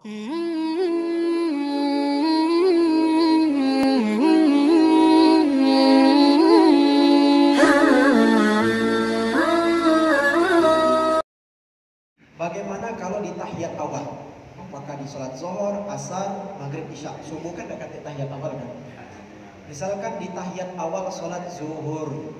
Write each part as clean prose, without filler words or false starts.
Bagaimana kalau di tahiyat awal? Apakah di sholat zuhur, asar, maghrib, isya? Subuh kan dekat di tahiyat awal kan? Misalkan di tahiyat awal sholat zuhur,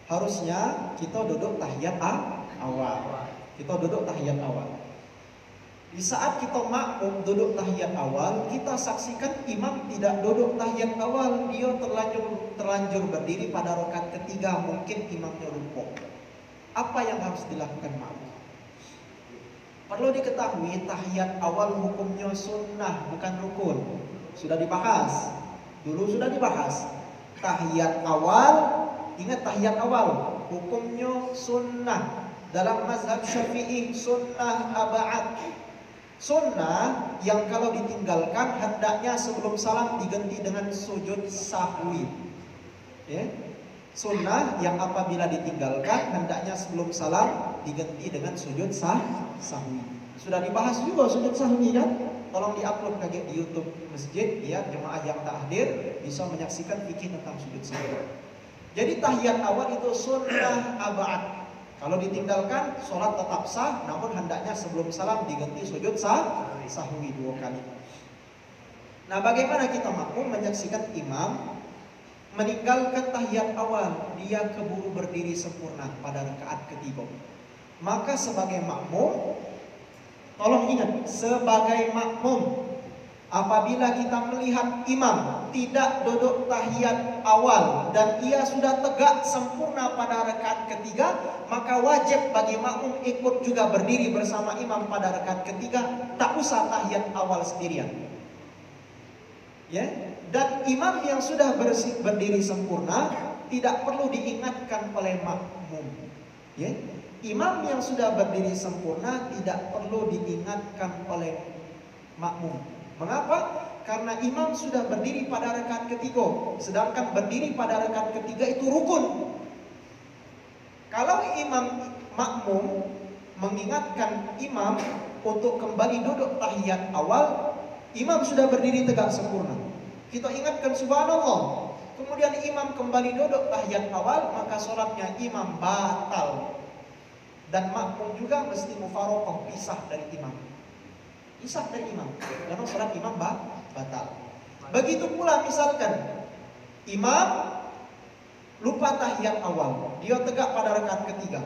harusnya kita duduk tahiyat awal. Kita duduk tahiyat awal. Di saat kita makmum duduk tahiyat awal, kita saksikan imam tidak duduk tahiyat awal, dia terlanjur berdiri pada rakaat ketiga, mungkin imamnya rukuk. Apa yang harus dilakukan makmum? Perlu diketahui tahiyat awal hukumnya sunnah, bukan rukun. Sudah dibahas. Dulu sudah dibahas. Tahiyat awal, ingat tahiyat awal, hukumnya sunnah. Dalam mazhab Syafi'i sunnah aba'ad. Sunnah yang kalau ditinggalkan hendaknya sebelum salam diganti dengan sujud sahwi. Sunnah yang apabila ditinggalkan hendaknya sebelum salam diganti dengan sujud sahwi. Sudah dibahas juga sujud sahwi kan? Tolong diupload kaget di YouTube masjid, ya, jemaah yang tak hadir bisa menyaksikan fikih tentang sujud sahwi. Jadi tahiyat awal itu sunnah aba'ad. Kalau ditinggalkan sholat tetap sah, namun hendaknya sebelum salam diganti sujud sahwi 2 kali. Nah, bagaimana kita makmum menyaksikan imam meninggalkan tahiyat awal, dia keburu berdiri sempurna pada rakaat ketiga. Maka sebagai makmum, tolong ingat, sebagai makmum, apabila kita melihat imam tidak duduk tahiyat awal dan ia sudah tegak sempurna pada rakaat ketiga, maka wajib bagi makmum ikut juga berdiri bersama imam pada rakaat ketiga, tak usah tahiyat awal sendirian. Ya, dan imam yang sudah berdiri sempurna tidak perlu diingatkan oleh makmum. Ya, imam yang sudah berdiri sempurna tidak perlu diingatkan oleh makmum. Mengapa? Karena imam sudah berdiri pada rakaat ketiga, sedangkan berdiri pada rakaat ketiga itu rukun. Kalau makmum mengingatkan imam untuk kembali duduk tahiyat awal, imam sudah berdiri tegak sempurna, kita ingatkan subhanallah, kemudian imam kembali duduk tahiyat awal, maka sholatnya imam batal. Dan makmum juga mesti mufaroqah, pisah dari imam. Pisah dari imam, karena sholat imam batal. Begitu pula misalkan imam lupa tahiyat awal, dia tegak pada rakaat ketiga.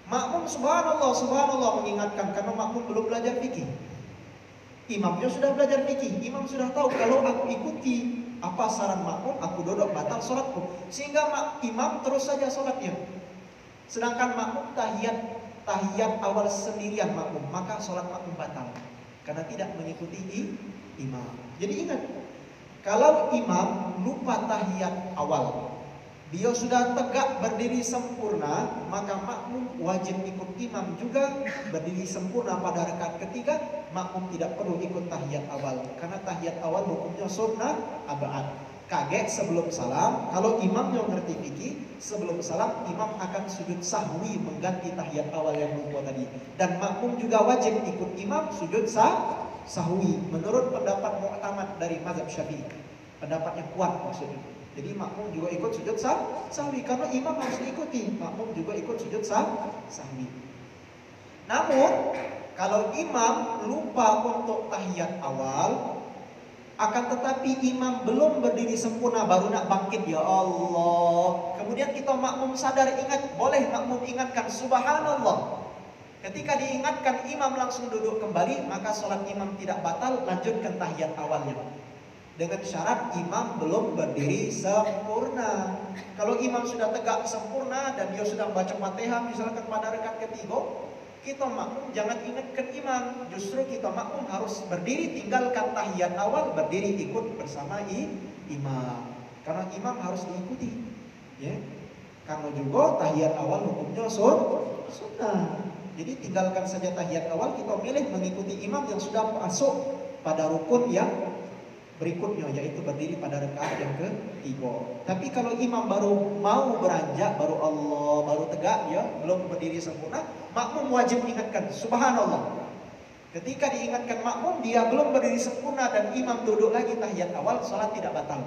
Makmum subhanallah mengingatkan, karena makmum belum belajar fikih. Imamnya sudah belajar fikih, imam sudah tahu kalau aku ikuti apa saran makmum, aku duduk batal sholatku. Sehingga imam terus saja sholatnya. Sedangkan makmum tahiyat awal sendirian makmum, maka sholat makmum batal karena tidak mengikuti imam. Jadi ingat, kalau imam lupa tahiyat awal, dia sudah tegak berdiri sempurna, maka makmum wajib ikut imam juga berdiri sempurna pada rakaat ketiga. Makmum tidak perlu ikut tahiyat awal, karena tahiyat awal hukumnya sunnah aba'ad. Kaget sebelum salam, kalau imam yang ngerti fikih, sebelum salam imam akan sujud sahwi mengganti tahiyat awal yang lupa tadi. Dan makmum juga wajib ikut imam sujud sahwi menurut pendapat mu'tamad dari mazhab Syafi'i. Pendapat yang kuat maksudnya. Jadi makmum juga ikut sujud sahwi karena imam harus diikuti. Makmum juga ikut sujud sahwi. Namun kalau imam lupa untuk tahiyat awal, akan tetapi imam belum berdiri sempurna baru nak bangkit, ya Allah. Kemudian kita makmum sadar, ingat, boleh makmum ingatkan subhanallah. Ketika diingatkan imam langsung duduk kembali, maka sholat imam tidak batal, lanjutkan tahiyat awalnya. Dengan syarat imam belum berdiri sempurna. Kalau imam sudah tegak sempurna dan dia sudah baca Fatihah misalkan pada rakaat ketiga, kita makmum jangan ingatkan imam. Justru kita makmum harus berdiri, tinggalkan tahiyat awal, berdiri ikut bersama imam. Karena imam harus diikuti. Ya. Karena juga tahiyat awal hukumnya sunnah. Jadi tinggalkan saja tahiyat awal, kita milih mengikuti imam yang sudah masuk pada rukun yang berikutnya, yaitu berdiri pada rakaat yang ketiga. Tapi kalau imam baru mau beranjak, baru tegak, ya, belum berdiri sempurna, makmum wajib ingatkan subhanallah. Ketika diingatkan makmum, dia belum berdiri sempurna dan imam duduk lagi tahiyat awal, sholat tidak batal.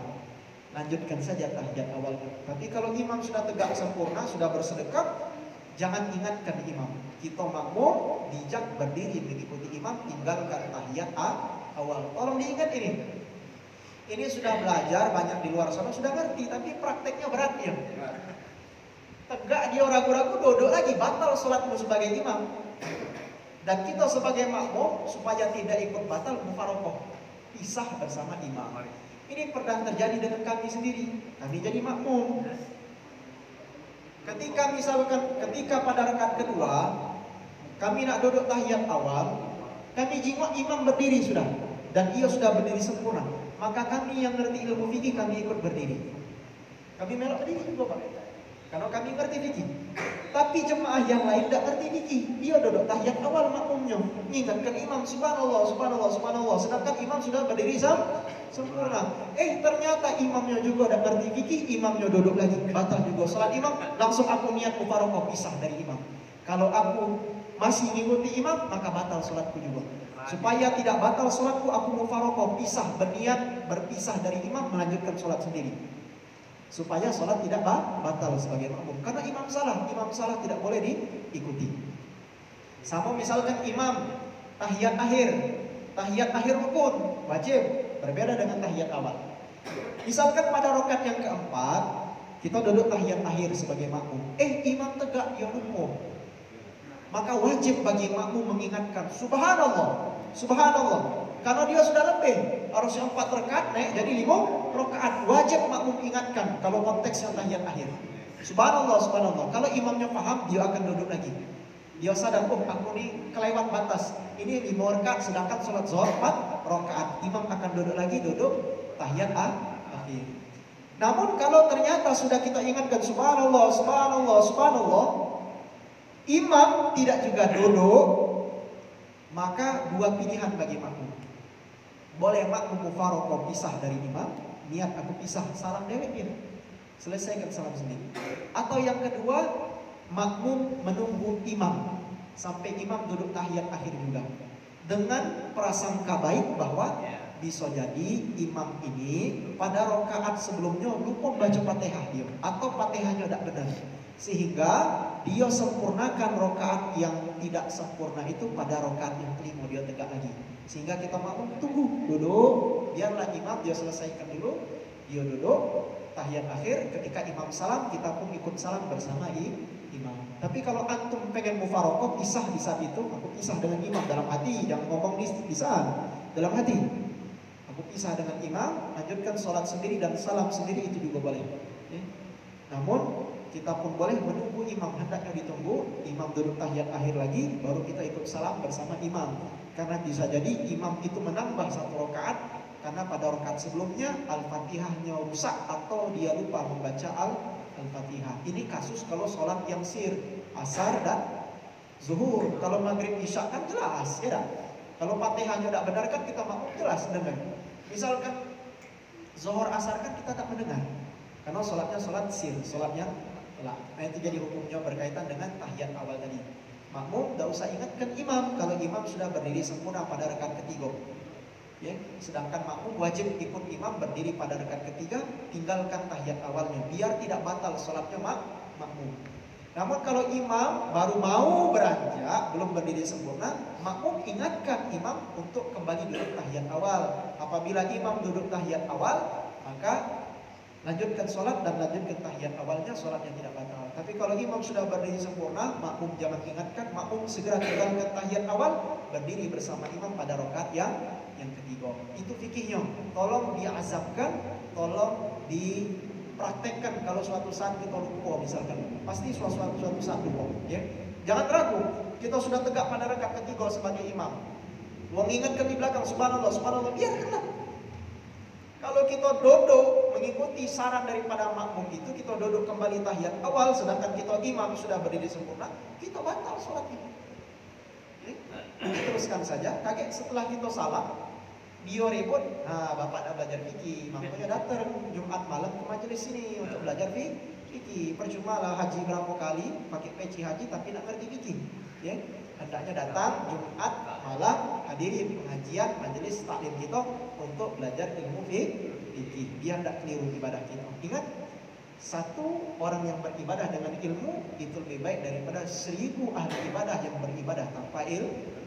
Lanjutkan saja tahiyat awalnya. Tapi kalau imam sudah tegak sempurna, sudah bersedekap, jangan ingatkan imam. Kita makmum, bijak berdiri mengikuti imam, tinggalkan tahiyat awal. Tolong diingat ini. Ini sudah belajar, banyak di luar sana sudah ngerti, tapi prakteknya berat ya. Tegak dia ragu-ragu, duduk lagi, batal sholatmu sebagai imam. Dan kita sebagai makmum, supaya tidak ikut batal, mufarokoh, pisah bersama imam. Ini pernah terjadi dengan kami sendiri. Kami jadi makmum. Ketika pada rakaat kedua, kami nak duduk tahiyat awal, kami jingok imam berdiri sudah, dan ia sudah berdiri sempurna. Maka kami yang ngerti ilmu fikih, kami ikut berdiri. Kami melok berdiri juga, Pak. Karena kami ngerti fikih. Tapi jemaah yang lain tidak ngerti fikih. Dia duduk tahiyat awal makmumnya, mengingatkan imam, subhanallah, subhanallah, subhanallah. Sedangkan imam sudah berdiri sempurna. Ternyata imamnya juga tidak ngerti fikih, imamnya duduk lagi, batal juga salat imam. Langsung aku niat mufarokoh, pisah dari imam. Kalau aku masih mengikuti imam, maka batal salatku juga. Supaya tidak batal salatku, aku mufarokoh, pisah, berniat berpisah dari imam, melanjutkan salat sendiri. Supaya salat tidak batal sebagai makmum. Karena imam salah tidak boleh diikuti. Sama misalkan imam tahiyat akhir rukun wajib, berbeda dengan tahiyat awal. Misalkan pada rakaat yang keempat, kita duduk tahiyat akhir sebagai makmum. Imam tegak ya rukun. Maka wajib bagi makmum mengingatkan subhanallah, subhanallah. Karena dia sudah lebih, harusnya 4 rakaat naik jadi 5 rakaat. Wajib makmum ingatkan kalau konteksnya tahiyat akhir. Subhanallah, subhanallah. Kalau imamnya paham, dia akan duduk lagi. Dia sadar, aku ini kelewat batas. Ini 5 rakaat, sedangkan sholat zuhur 4 rakaat. Imam akan duduk lagi, duduk tahiyat akhir. Namun kalau ternyata sudah kita ingatkan subhanallah, subhanallah, subhanallah, imam tidak juga duduk, maka 2 pilihan bagi makmum. Boleh makmum mufarokoh, pisah dari imam, niat aku pisah, salam dewek dia, selesaikan salam sendiri. Atau yang kedua, makmum menunggu imam sampai imam duduk tahiyat akhir juga, dengan prasangka baik bahwa bisa jadi imam ini pada rakaat sebelumnya lupa baca Fatihah dia, atau Fatihahnya tidak benar, sehingga dia sempurnakan rakaat yang tidak sempurna itu pada rakaat yang kelima, dia tegak lagi. Sehingga kita makmum tunggu, duduk, biarlah imam dia selesaikan dulu, dia duduk tahiyat akhir. Ketika imam salam, kita pun ikut salam bersama imam. Tapi kalau antum pengen mufarokoh, pisah di saat itu, aku pisah dengan imam dalam hati, jangan ngomong di pisah dalam hati. Aku pisah dengan imam, lanjutkan sholat sendiri dan salam sendiri, itu juga boleh. Namun kita pun boleh menunggu imam, hendaknya ditunggu imam duduk tahiyat akhir lagi, baru kita ikut salam bersama imam. Karena bisa jadi imam itu menambah 1 rakaat karena pada rakaat sebelumnya Al-Fatihahnya rusak atau dia lupa membaca Al-Fatihah. Ini kasus kalau sholat yang sir, asar dan zuhur. Kalau maghrib isya kan jelas, ya dah. Kalau Fatihahnya tidak benar kan kita makmum jelas dengar. Misalkan zuhur asar kan kita tak mendengar, karena sholatnya sholat sir, sholatnya lah. Nah itu jadi hukumnya berkaitan dengan tahiyat awal tadi. Makmum tidak usah ingatkan imam kalau imam sudah berdiri sempurna pada rakaat ketiga. Sedangkan makmum wajib ikut imam berdiri pada rakaat ketiga, tinggalkan tahiyat awalnya biar tidak batal sholatnya makmum. Namun kalau imam baru mau beranjak, belum berdiri sempurna, makmum ingatkan imam untuk kembali duduk tahiyat awal. Apabila imam duduk tahiyat awal, maka lanjutkan sholat dan lanjutkan tahiyat awalnya, sholatnya tidak batal. Tapi kalau imam sudah berdiri sempurna, makmum jangan ingatkan, makmum segera tinggalkan tahiyat awal, berdiri bersama imam pada rakaat yang ketiga. Itu fikihnya. Tolong diazabkan, tolong dipraktekkan. Kalau suatu saat kita lupa misalkan, pasti suatu saat lupa. Jangan ragu, kita sudah tegak pada rakaat ketiga sebagai imam. Wong ingatkan di belakang, subhanallah, subhanallah, biarkanlah. Kalau kita duduk mengikuti saran daripada makmum itu, kita duduk kembali tahiyat awal, sedangkan kita imam sudah berdiri sempurna, kita batal sholatnya. Teruskan saja. Kaget setelah kita salam, dia ribut, bapak dah belajar fikih, makanya datang Jumat malam ke majelis ini untuk belajar fikih. Percuma lah haji berapa kali pakai peci haji tapi nak ngerti fikih. Hendaknya datang Jumat malam hadirin pengajian majelis taklim kita untuk belajar ilmu fikih biar tidak keliru ibadah kita. Ingat, satu orang yang beribadah dengan ilmu itu lebih baik daripada 1000 ahli ibadah yang beribadah tanpa ilmu.